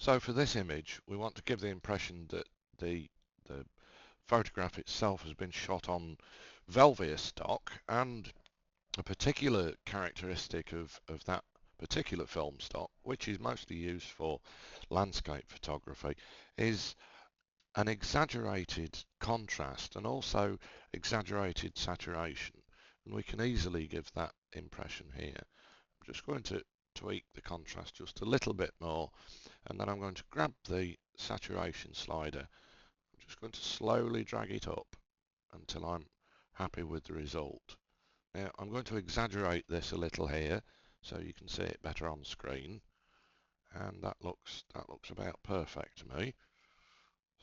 So for this image, we want to give the impression that the photograph itself has been shot on Velvia stock, and a particular characteristic of that particular film stock, which is mostly used for landscape photography, is an exaggerated contrast and also exaggerated saturation. And we can easily give that impression here. I'm just going to tweak the contrast just a little bit more, and then I'm going to grab the saturation slider. I'm just going to slowly drag it up until I'm happy with the result. Now I'm going to exaggerate this a little here so you can see it better on screen, and that looks about perfect to me.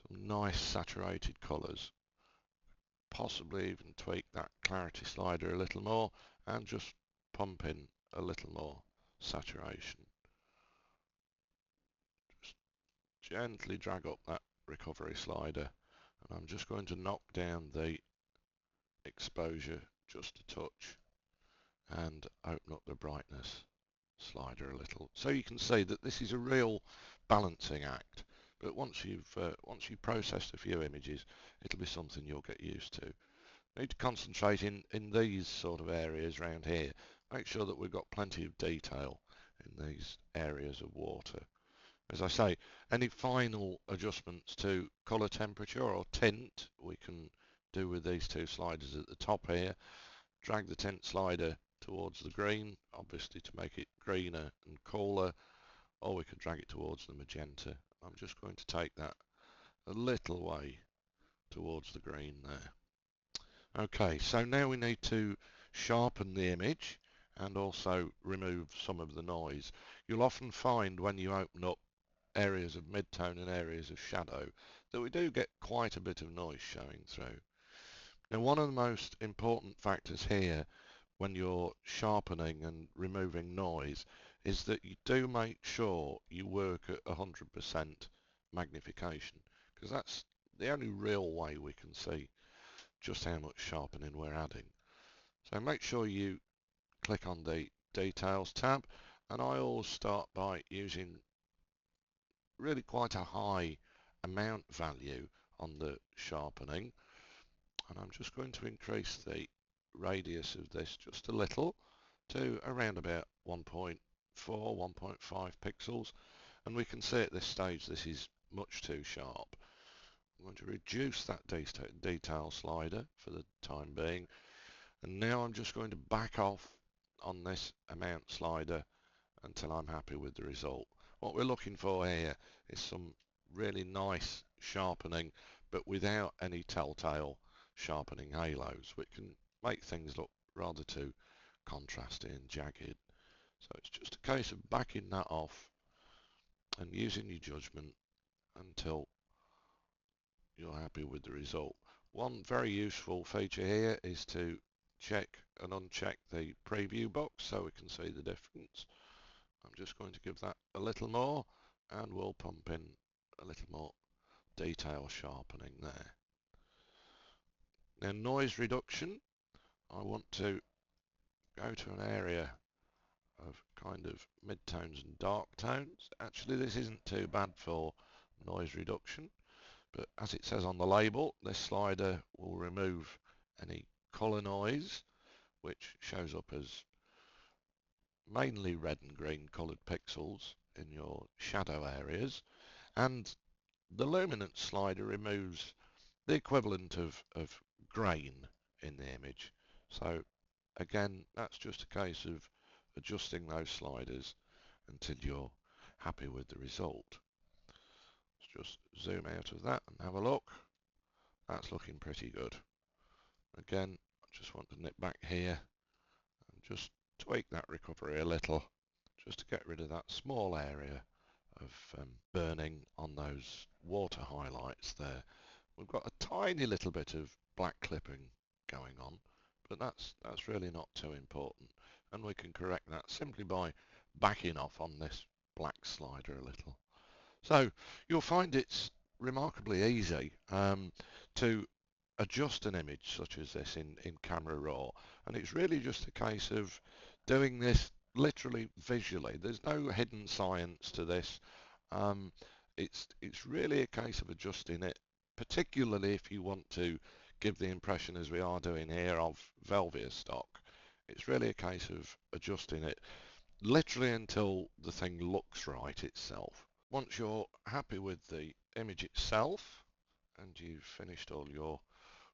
Some nice saturated colours. Possibly even tweak that clarity slider a little more and just pump in a little more saturation. Just gently drag up that recovery slider, and I'm just going to knock down the exposure just a touch and open up the brightness slider a little, so you can see that this is a real balancing act. But once you've processed a few images, it'll be something you'll get used to. Need to concentrate in these sort of areas around here. Make sure that we've got plenty of detail in these areas of water. As I say, any final adjustments to colour temperature or tint we can do with these two sliders at the top here. Drag the tint slider towards the green, obviously to make it greener and cooler, or we could drag it towards the magenta. I'm just going to take that a little way towards the green there. Okay, so now we need to sharpen the image and also remove some of the noise. You'll often find when you open up areas of midtone and areas of shadow that we do get quite a bit of noise showing through. Now, one of the most important factors here when you're sharpening and removing noise is that you do make sure you work at 100% magnification, because that's the only real way we can see just how much sharpening we're adding. So make sure you click on the Details tab, and I always start by using really quite a high amount value on the sharpening, and I'm just going to increase the radius of this just a little to around about 1.4, 1.5 pixels, and we can see at this stage this is much too sharp. I'm going to reduce that detail slider for the time being, and now I'm just going to back off on this amount slider until I'm happy with the result. What we're looking for here is some really nice sharpening, but without any telltale sharpening halos, which can make things look rather too contrasty and jagged. So it's just a case of backing that off and using your judgment until you're happy with the result. One very useful feature here is to check and uncheck the preview box so we can see the difference. I'm just going to give that a little more, and we'll pump in a little more detail sharpening there. Now, noise reduction, I want to go to an area of kind of mid-tones and dark tones. Actually, this isn't too bad for noise reduction, but as it says on the label, this slider will remove any color noise, which shows up as mainly red and green colored pixels in your shadow areas, and the luminance slider removes the equivalent of grain in the image. So again, that's just a case of adjusting those sliders until you're happy with the result. Let's just zoom out of that and have a look. That's looking pretty good. Again, I just want to nip back here and just tweak that recovery a little, just to get rid of that small area of burning on those water highlights there. We've got a tiny little bit of black clipping going on, but that's really not too important, and we can correct that simply by backing off on this black slider a little. So you'll find it's remarkably easy to adjust an image such as this in Camera Raw, and it's really just a case of doing this literally visually. There's no hidden science to this. It's really a case of adjusting it, particularly if you want to give the impression, as we are doing here, of Velvia stock. It's really a case of adjusting it literally until the thing looks right itself. Once you're happy with the image itself and you've finished all your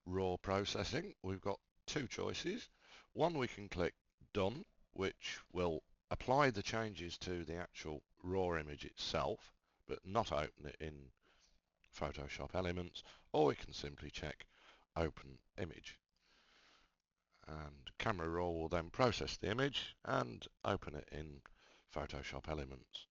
raw processing, we've got two choices. One, we can click Done, which will apply the changes to the actual raw image itself, but not open it in Photoshop Elements, or we can simply check Open Image. And Camera Raw will then process the image and open it in Photoshop Elements.